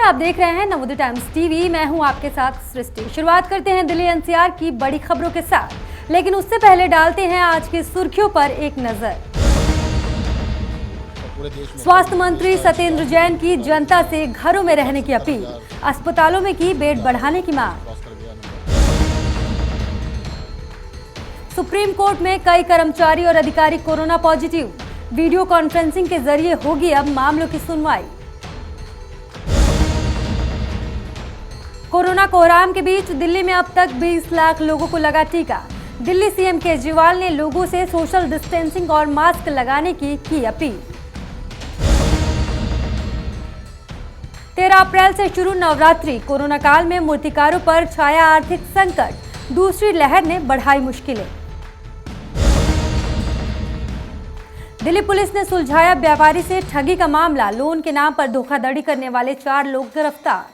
आप देख रहे हैं नवोदय टाइम्स टीवी। मैं हूं आपके साथ सृष्टि। शुरुआत करते हैं दिल्ली एनसीआर की बड़ी खबरों के साथ, लेकिन उससे पहले डालते हैं आज की सुर्खियों पर एक नजर। स्वास्थ्य मंत्री सत्येंद्र जैन की जनता से घरों में रहने की अपील, अस्पतालों में की बेड बढ़ाने की मांग। सुप्रीम कोर्ट में कई कर्मचारी और अधिकारी कोरोना पॉजिटिव, वीडियो कॉन्फ्रेंसिंग के जरिए होगी अब मामलों की सुनवाई। कोरोना कोहराम के बीच दिल्ली में अब तक 20 लाख लोगों को लगा टीका। दिल्ली सीएम केजरीवाल ने लोगों से सोशल डिस्टेंसिंग और मास्क लगाने की अपील। 13 अप्रैल से शुरू नवरात्रि, कोरोना काल में मूर्तिकारों पर छाया आर्थिक संकट, दूसरी लहर ने बढ़ाई मुश्किलें। दिल्ली पुलिस ने सुलझाया व्यापारी से ठगी का मामला, लोन के नाम पर धोखाधड़ी करने वाले 4 लोग गिरफ्तार।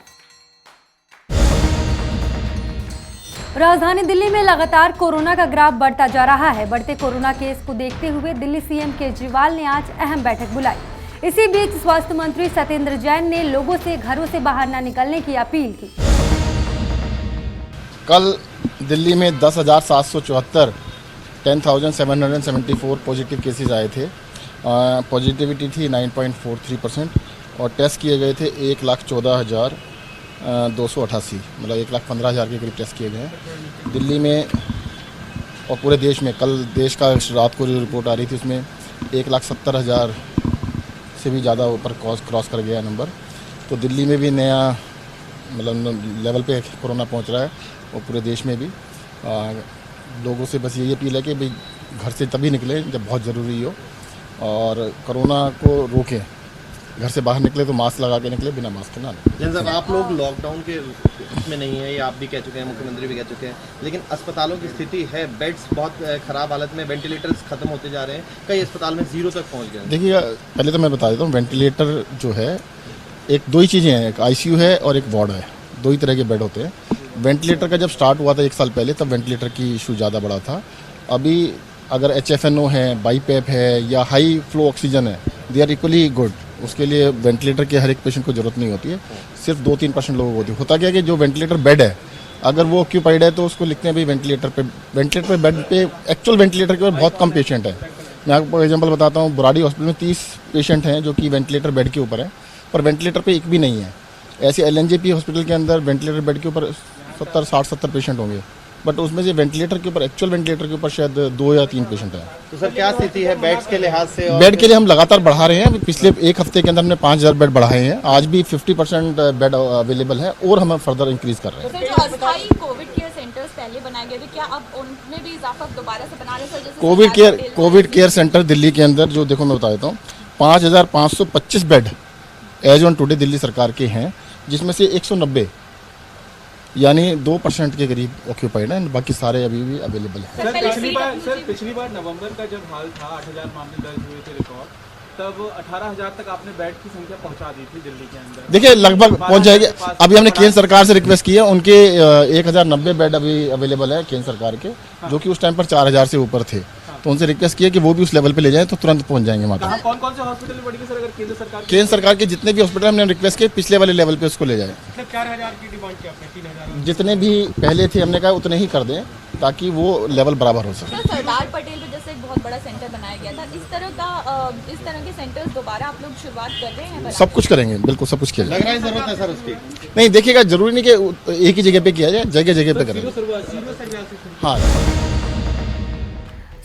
राजधानी दिल्ली में लगातार कोरोना का ग्राफ बढ़ता जा रहा है। बढ़ते कोरोना केस को देखते हुए दिल्ली सीएम केजरीवाल ने आज अहम बैठक बुलाई। इसी बीच स्वास्थ्य मंत्री सत्येंद्र जैन ने लोगों से घरों से बाहर न निकलने की अपील की। कल दिल्ली में 10,774 10,774 पॉजिटिव केसेस आए थे। पॉजिटिविटी थी 9.43% और टेस्ट किए गए थे 1,14,288, मतलब 1,15,000 के करीब टेस्ट किए गए हैं दिल्ली में। और पूरे देश में कल देश का रात को जो रिपोर्ट आ रही थी उसमें 1,70,000 से भी ज़्यादा ऊपर क्रॉस कर गया नंबर। तो दिल्ली में भी नया मतलब लेवल पे कोरोना पहुंच रहा है और पूरे देश में भी। लोगों से बस यही अपील है कि भाई घर से तभी निकलें जब बहुत ज़रूरी हो और कोरोना को रोकें। घर से बाहर निकले तो मास्क लगा के निकले, बिना मास्क के ना निकले। जैन साहब, आप लोग लॉकडाउन के में नहीं है, ये आप भी कह चुके हैं, मुख्यमंत्री भी कह चुके हैं, लेकिन अस्पतालों की स्थिति है, बेड्स बहुत ख़राब हालत में, वेंटिलेटर्स खत्म होते जा रहे हैं, कई अस्पताल में 0 तक पहुँच गए। देखिए, पहले तो मैं बता देता हूँ, वेंटिलेटर जो है दो ही चीज़ें हैं, एक आईसीयू है और एक वार्ड है। 2 ही तरह के बेड होते हैं। वेंटिलेटर का जब स्टार्ट हुआ था 1 साल पहले, तब वेंटिलेटर की इशू ज़्यादा बड़ा था। अभी अगर HFNO है, बाईपैप है या हाई फ्लो ऑक्सीजन है, दे आर इक्वली गुड। उसके लिए वेंटिलेटर के हर एक पेशेंट को ज़रूरत नहीं होती है, सिर्फ 2-3% लोगों को होती है। होता क्या है कि जो वेंटिलेटर बेड है, अगर वो ऑक्यूपाइड है तो उसको लिखते हैं भाई वेंटिलेटर पे बेड पे एक्चुअल वेंटिलेटर के ऊपर बहुत कम पेशेंट है। मैं आपको एग्जांपल बताता हूँ, बुराड़ी हॉस्पिटल में 30 पेशेंट हैं जो कि वेंटिलेटर बेड के ऊपर है, पर वेंटिलेटर पे एक भी नहीं है। ऐसे LNJP हॉस्पिटल के अंदर वेंटिलेटर बेड के ऊपर 60-70 पेशेंट होंगे, बट उसमें से वेंटिलेटर के ऊपर, एक्चुअल वेंटिलेटर के ऊपर शायद 2 या 3 पेशेंट हैं। तो सर क्या स्थिति है बेड्स के लिहाज से? बेड के लिए हम लगातार बढ़ा रहे हैं। पिछले 1 हफ्ते के अंदर हमने 5,000 बेड बढ़ाए हैं। आज भी 50% बेड अवेलेबल है और हम फर्दर इंक्रीज कर रहे हैं। तो जो अस्थायी कोविड केयर सेंटर्स पहले बनाए गए थे, क्या अब उनमें भी इजाफा दोबारा से बना रहे हैं? कोविड केयर सेंटर दिल्ली के अंदर जो देखो मैं बता देता हूँ, 5,525 bed as on today Delhi सरकार के हैं, जिसमें से 190 यानी 2% के करीब ऑक्यूपाइड है, बाकी सारे अभी भी अवेलेबल हैं। सर पिछली बार नवंबर का जब हाल था, 8,000 मामले दर्ज हुए थे रिकॉर्ड, तब 18,000 तक आपने बेड की संख्या पहुंचा दी थी दिल्ली के अंदर। देखिए, लगभग पहुंच जाएगी। अभी हमने केंद्र सरकार से रिक्वेस्ट की है, उनके 1,090 बेड अभी अवेलेबल है केंद्र सरकार के, जो कि उस टाइम पर 4,000 से ऊपर थे। तो उनसे रिक्वेस्ट किया कि वो भी उस लेवल पे ले जाएं तो तुरंत पहुंच जाएंगे वहाँ तक। कौन से हॉस्पिटल में बढ़ेगी सर अगर केंद्र सरकार के जितने भी हॉस्पिटल हमने रिक्वेस्ट किए पिछले वाले लेवल पे उसको ले जाएं। 4,000 की डिमांड किया आपने, 3,000 जितने भी पहले थे हमने कहा उतने ही कर दें ताकि वो लेवल बराबर हो सके। सरदार पटेल पे जैसे एक बहुत बड़ा सेंटर बनाया गया था, इस तरह के सेंटर्स दोबारा आप लोग शुरुआत कर रहे हैं? सब कुछ करेंगे, बिल्कुल सब कुछ किया जाए। लग रहा है जरूरत है सर उसकी? नहीं, देखिएगा, जरूरी नहीं कि एक ही जगह पे किया जाए, जगह जगह पे करेंगे। हाँ।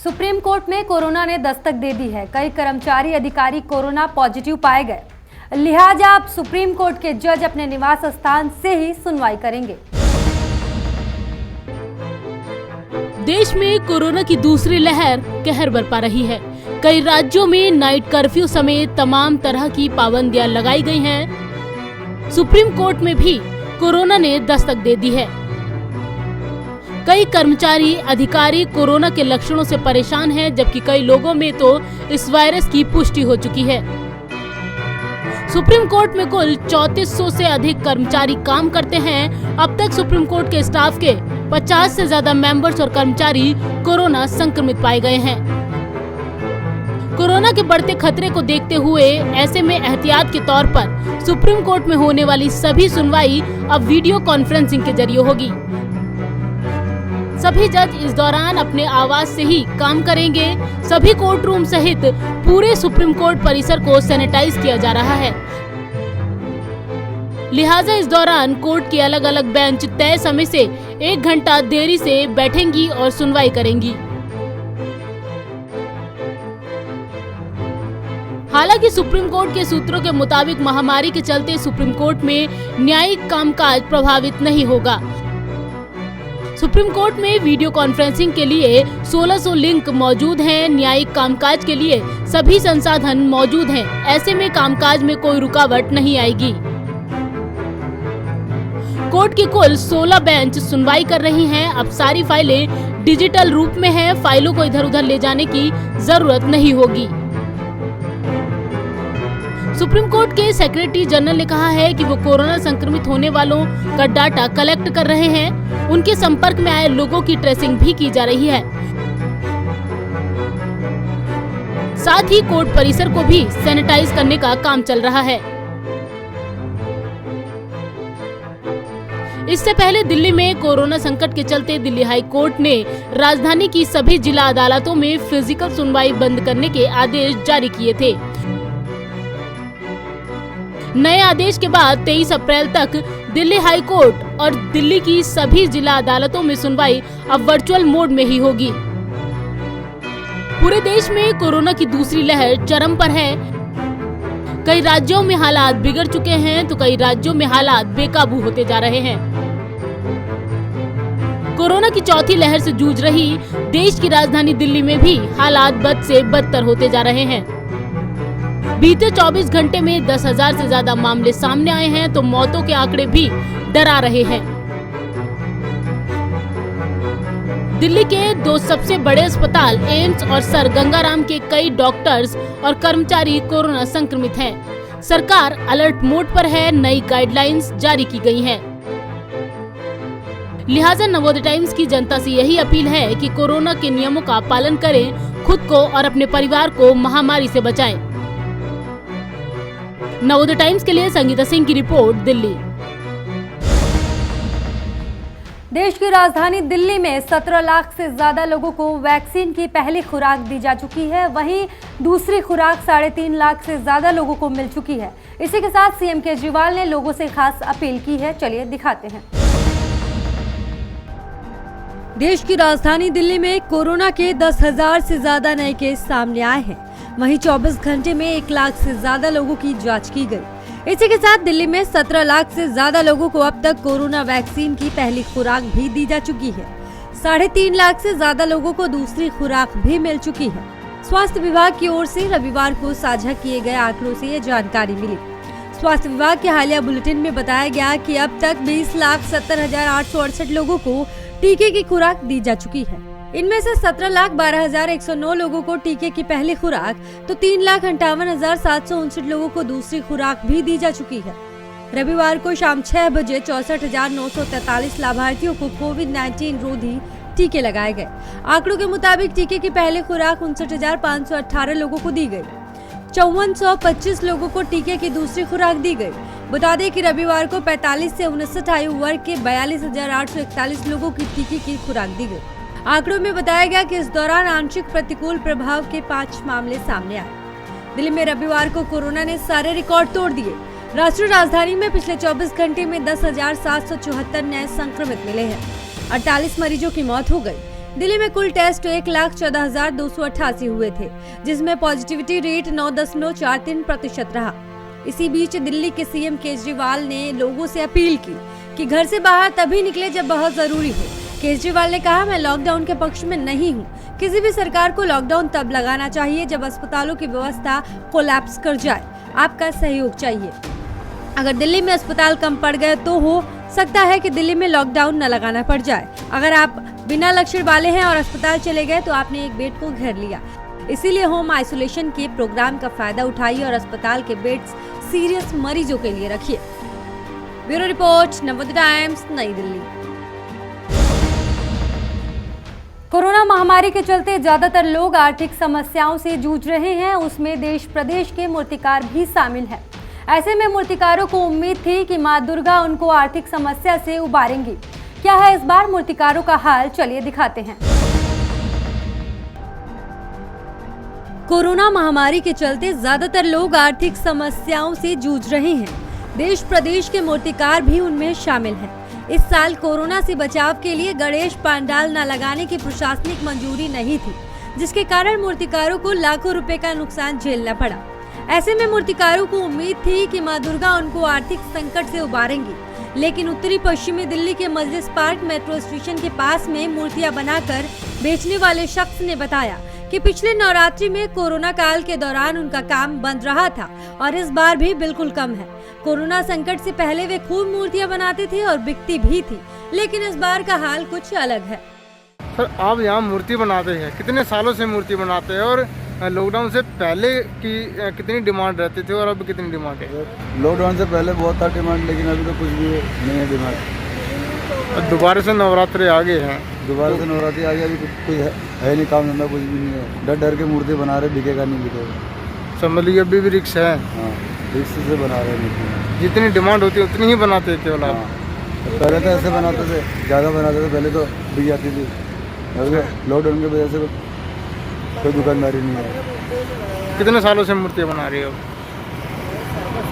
सुप्रीम कोर्ट में कोरोना ने दस्तक दे दी है। कई कर्मचारी अधिकारी कोरोना पॉजिटिव पाए गए, लिहाजा अब सुप्रीम कोर्ट के जज अपने निवास स्थान से ही सुनवाई करेंगे। देश में कोरोना की दूसरी लहर कहर बरपा रही है। कई राज्यों में नाइट कर्फ्यू समेत तमाम तरह की पाबंदियां लगाई गई हैं। सुप्रीम कोर्ट में भी कोरोना ने दस्तक दे दी है। कई कर्मचारी अधिकारी कोरोना के लक्षणों से परेशान हैं, जबकि कई लोगों में तो इस वायरस की पुष्टि हो चुकी है। सुप्रीम कोर्ट में कुल 3400 से अधिक कर्मचारी काम करते हैं। अब तक सुप्रीम कोर्ट के स्टाफ के 50 से ज्यादा मेंबर्स और कर्मचारी कोरोना संक्रमित पाए गए हैं। कोरोना के बढ़ते खतरे को देखते हुए ऐसे में एहतियात के तौर पर सुप्रीम कोर्ट में होने वाली सभी सुनवाई अब वीडियो कॉन्फ्रेंसिंग के जरिए होगी। सभी जज इस दौरान अपने आवाज से ही काम करेंगे। सभी कोर्ट रूम सहित पूरे सुप्रीम कोर्ट परिसर को सैनिटाइज किया जा रहा है। लिहाजा इस दौरान कोर्ट की अलग अलग बेंच तय समय से 1 घंटा देरी से बैठेंगी और सुनवाई करेंगी। हालांकि सुप्रीम कोर्ट के सूत्रों के मुताबिक महामारी के चलते सुप्रीम कोर्ट में न्यायिक कामकाज प्रभावित नहीं होगा। सुप्रीम कोर्ट में वीडियो कॉन्फ्रेंसिंग के लिए 1600 लिंक मौजूद हैं। न्यायिक कामकाज के लिए सभी संसाधन मौजूद हैं। ऐसे में कामकाज में कोई रुकावट नहीं आएगी। कोर्ट की कुल 16 बेंच सुनवाई कर रही हैं। अब सारी फाइलें डिजिटल रूप में हैं। फाइलों को इधर उधर ले जाने की जरूरत नहीं होगी। सुप्रीम कोर्ट के सेक्रेटरी जनरल ने कहा है कि वो कोरोना संक्रमित होने वालों का डाटा कलेक्ट कर रहे हैं। उनके संपर्क में आए लोगों की ट्रेसिंग भी की जा रही है। साथ ही कोर्ट परिसर को भी सैनिटाइज करने का काम चल रहा है। इससे पहले दिल्ली में कोरोना संकट के चलते दिल्ली हाई कोर्ट ने राजधानी की सभी जिला अदालतों में फिजिकल सुनवाई बंद करने के आदेश जारी किए थे। नए आदेश के बाद 23 अप्रैल तक दिल्ली हाई कोर्ट और दिल्ली की सभी जिला अदालतों में सुनवाई अब वर्चुअल मोड में ही होगी। पूरे देश में कोरोना की दूसरी लहर चरम पर है। कई राज्यों में हालात बिगड़ चुके हैं तो कई राज्यों में हालात बेकाबू होते जा रहे हैं। कोरोना की चौथी लहर से जूझ रही देश की राजधानी दिल्ली में भी हालात बद से बदतर होते जा रहे हैं। बीते 24 घंटे में 10,000 से ज्यादा मामले सामने आए हैं तो मौतों के आंकड़े भी डरा रहे हैं। दिल्ली के 2 सबसे बड़े अस्पताल एम्स और सर गंगाराम के कई डॉक्टर्स और कर्मचारी कोरोना संक्रमित हैं। सरकार अलर्ट मोड पर है। नई गाइडलाइंस जारी की गई हैं। लिहाजा नवोदय टाइम्स की जनता से यही अपील है कि कोरोना के नियमों का पालन करें, खुद को और अपने परिवार को महामारी से बचाएं। नवोदय टाइम्स के लिए संगीता सिंह की रिपोर्ट, दिल्ली। देश की राजधानी दिल्ली में 17 लाख से ज्यादा लोगों को वैक्सीन की पहली खुराक दी जा चुकी है। वहीं दूसरी खुराक 3.5 लाख से ज्यादा लोगों को मिल चुकी है। इसी के साथ सीएम केजरीवाल ने लोगों से खास अपील की है। चलिए दिखाते हैं। देश की राजधानी दिल्ली में कोरोना के 10,000 से ज्यादा नए केस सामने आए हैं। वहीं 24 घंटे में 1 लाख से ज्यादा लोगों की जांच की गई। इसी के साथ दिल्ली में 17 लाख से ज्यादा लोगों को अब तक कोरोना वैक्सीन की पहली खुराक भी दी जा चुकी है। 3.5 लाख से ज्यादा लोगों को दूसरी खुराक भी मिल चुकी है। स्वास्थ्य विभाग की ओर से रविवार को साझा किए गए आंकड़ों से ये जानकारी मिली। स्वास्थ्य विभाग के हालिया बुलेटिन में बताया गया कि अब तक 20,70,868 लोगों को टीके की खुराक दी जा चुकी है। इनमें से 17,12,109 लोगों को टीके की पहली खुराक तो 3,58,759 लोगों को दूसरी खुराक भी दी जा चुकी है। रविवार को शाम 6 बजे 64,943 लाभार्थियों को कोविड-19 रोधी टीके लगाए गए। आंकड़ों के मुताबिक टीके की पहली खुराक 59,518 लोगों को दी गई। 5425 लोगों को टीके की दूसरी खुराक दी गई। बता दें कि रविवार को 45 से 59 आयु वर्ग के 42,841 लोगों की टीके की खुराक दी गई। आंकड़ों में बताया गया कि इस दौरान आंशिक प्रतिकूल प्रभाव के 5 मामले सामने आए। दिल्ली में रविवार को कोरोना ने सारे रिकॉर्ड तोड़ दिए। राष्ट्रीय राजधानी में पिछले 24 घंटे में 10,774 नए संक्रमित मिले हैं। 48 मरीजों की मौत हो गई। दिल्ली में कुल टेस्ट 1,14,288 हुए थे, जिसमें पॉजिटिविटी रेट 9.43% रहा। इसी बीच दिल्ली के सीएम केजरीवाल ने लोगों से अपील की कि घर से बाहर तभी निकले जब बहुत जरूरी हो। केजरीवाल ने कहा, मैं लॉकडाउन के पक्ष में नहीं हूँ। किसी भी सरकार को लॉकडाउन तब लगाना चाहिए जब अस्पतालों की व्यवस्था कोलैप्स कर जाए। आपका सहयोग चाहिए। अगर दिल्ली में अस्पताल कम पड़ गए तो हो सकता है कि दिल्ली में लॉकडाउन न लगाना पड़ जाए। अगर आप बिना लक्षण वाले हैं और अस्पताल चले गए तो आपने एक बेड को घेर लिया। इसीलिए होम आइसोलेशन के प्रोग्राम का फायदा उठाइए और अस्पताल के बेड्स सीरियस मरीजों के लिए रखिए। ब्यूरो रिपोर्ट, नवोदय टाइम्स, नई दिल्ली। कोरोना महामारी के चलते ज्यादातर लोग आर्थिक समस्याओं से जूझ रहे हैं, उसमें देश प्रदेश के मूर्तिकार भी शामिल हैं। ऐसे में मूर्तिकारों को उम्मीद थी कि मां दुर्गा उनको आर्थिक समस्या से उबारेंगी। क्या है इस बार मूर्तिकारों का हाल, चलिए दिखाते हैं। कोरोना महामारी के चलते ज्यादातर लोग आर्थिक समस्याओं से जूझ रहे हैं। देश प्रदेश के मूर्तिकार भी उनमें शामिल हैं। इस साल कोरोना से बचाव के लिए गणेश पंडाल न लगाने की प्रशासनिक मंजूरी नहीं थी, जिसके कारण मूर्तिकारों को लाखों रुपए का नुकसान झेलना पड़ा। ऐसे में मूर्तिकारों को उम्मीद थी कि मां दुर्गा उनको आर्थिक संकट से उबारेंगी, लेकिन उत्तरी पश्चिमी दिल्ली के मस्जिद पार्क मेट्रो स्टेशन के पास में मूर्तियां बनाकर बेचने वाले शख्स ने बताया कि पिछले नवरात्रि में कोरोना काल के दौरान उनका काम बंद रहा था और इस बार भी बिल्कुल कम है। कोरोना संकट से पहले वे खूब मूर्तियां बनाते थे और बिकती भी थी, लेकिन इस बार का हाल कुछ अलग है। सर, आप यहाँ मूर्ति बनाते हैं, कितने सालों से मूर्ति बनाते हैं और लॉकडाउन से पहले की कितनी डिमांड रहती थी और अब कितनी डिमांड है? लॉकडाउन से पहले बहुत था डिमांड, लेकिन अभी तो कुछ भी नहीं है डिमांड। दोबारा से नवरात्रि आ गए हैं, दोबारा से नवरात्रि आ गया, अभी कुछ है नहीं, काम धंधा कुछ भी नहीं है। डर डर के मूर्ति बना रहे, बिकेगा नहीं बिकेगा। समझ लीजिए अभी भी रिक्स है। हाँ, रिक्स से बना रहे हैं। जितनी डिमांड होती है उतनी ही बनाते थे वाला। पहले तो ऐसे बनाते थे, ज़्यादा बनाते थे, पहले तो बिक जाती थी। लॉकडाउन की वजह से कोई दुकानदारी नहीं है। कितने सालों से मूर्तियाँ बना रही हो?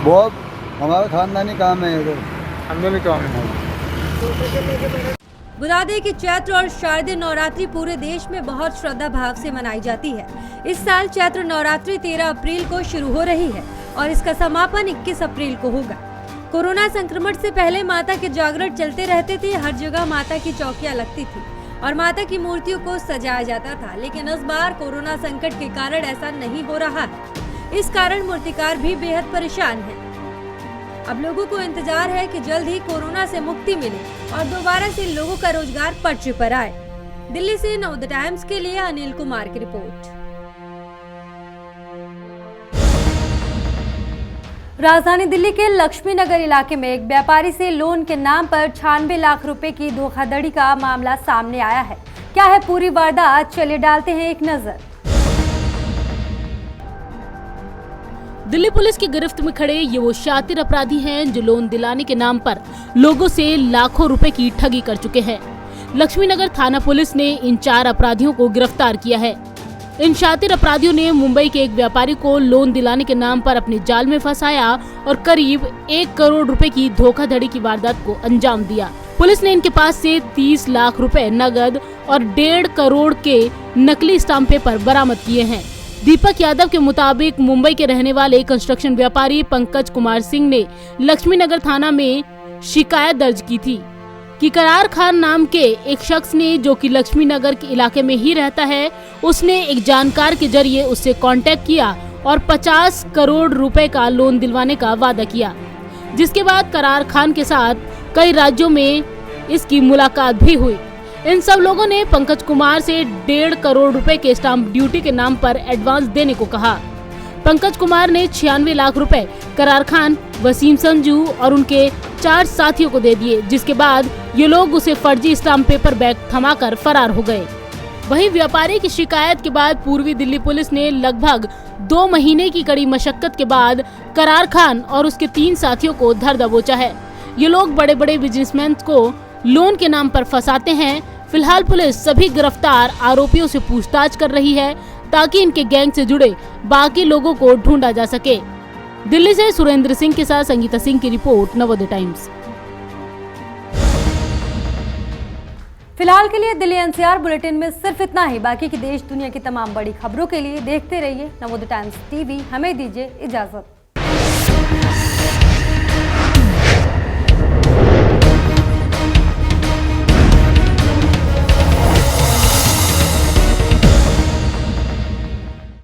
बहुत, हमारा खानदानी काम है ये तो। खानदानी काम है। बता दें कि चैत्र और शारदीय नवरात्रि पूरे देश में बहुत श्रद्धा भाव से मनाई जाती है। इस साल चैत्र नवरात्रि 13 अप्रैल को शुरू हो रही है और इसका समापन 21 अप्रैल को होगा। कोरोना संक्रमण से पहले माता के जागरण चलते रहते थे, हर जगह माता की चौकियां लगती थी और माता की मूर्तियों को सजाया जाता था, लेकिन इस बार कोरोना संकट के कारण ऐसा नहीं हो रहा है। इस कारण मूर्तिकार भी बेहद परेशान हैं। अब लोगों को इंतजार है कि जल्द ही कोरोना से मुक्ति मिले और दोबारा से लोगों का रोजगार पटरी पर आए। दिल्ली से नवोदय टाइम्स के लिए अनिल कुमार की रिपोर्ट। राजधानी दिल्ली के लक्ष्मी नगर इलाके में एक व्यापारी से लोन के नाम पर 96 लाख रुपए की धोखाधड़ी का मामला सामने आया है। क्या है पूरी वारदात, चलिए डालते हैं एक नजर। दिल्ली पुलिस की गिरफ्त में खड़े ये वो शातिर अपराधी हैं जो लोन दिलाने के नाम पर लोगों से लाखों रुपए की ठगी कर चुके हैं। लक्ष्मी नगर थाना पुलिस ने इन 4 अपराधियों को गिरफ्तार किया है। इन शातिर अपराधियों ने मुंबई के एक व्यापारी को लोन दिलाने के नाम पर अपने जाल में फंसाया और करीब 1 करोड़ रुपए की धोखाधड़ी की वारदात को अंजाम दिया। पुलिस ने इनके पास से 30 लाख रुपए नगद और 1.5 करोड़ के नकली स्टाम्प पेपर बरामद किए हैं। दीपक यादव के मुताबिक मुंबई के रहने वाले कंस्ट्रक्शन व्यापारी पंकज कुमार सिंह ने लक्ष्मी नगर थाना में शिकायत दर्ज की थी कि करार खान नाम के एक शख्स ने, जो कि लक्ष्मी नगर के इलाके में ही रहता है, उसने एक जानकार के जरिए उससे कांटेक्ट किया और 50 करोड़ रुपए का लोन दिलवाने का वादा किया, जिसके बाद करार खान के साथ कई राज्यों में इसकी मुलाकात भी हुई। इन सब लोगों ने पंकज कुमार से 1.5 करोड़ रुपए के स्टाम्प ड्यूटी के नाम पर एडवांस देने को कहा। पंकज कुमार ने 96 लाख रुपए करार खान, वसीम संजू और उनके 4 साथियों को दे दिए, जिसके बाद ये लोग उसे फर्जी स्टाम्प पेपर बैग थमाकर फरार हो गए। वहीं व्यापारी की शिकायत के बाद पूर्वी दिल्ली पुलिस ने लगभग 2 महीने की कड़ी मशक्कत के बाद करार खान और उसके 3 साथियों को धर दबोचा है। ये लोग बड़े बड़े बिजनेसमैन को लोन के नाम पर फंसाते हैं। फिलहाल पुलिस सभी गिरफ्तार आरोपियों से पूछताछ कर रही है ताकि इनके गैंग से जुड़े बाकी लोगों को ढूंढा जा सके। दिल्ली से सुरेंद्र सिंह के साथ संगीता सिंह की रिपोर्ट, नवोदय टाइम्स। फिलहाल के लिए दिल्ली एनसीआर बुलेटिन में सिर्फ इतना ही। बाकी की देश दुनिया की तमाम बड़ी खबरों के लिए देखते रहिए नवोदय टाइम्स टीवी। हमें दीजिए इजाजत।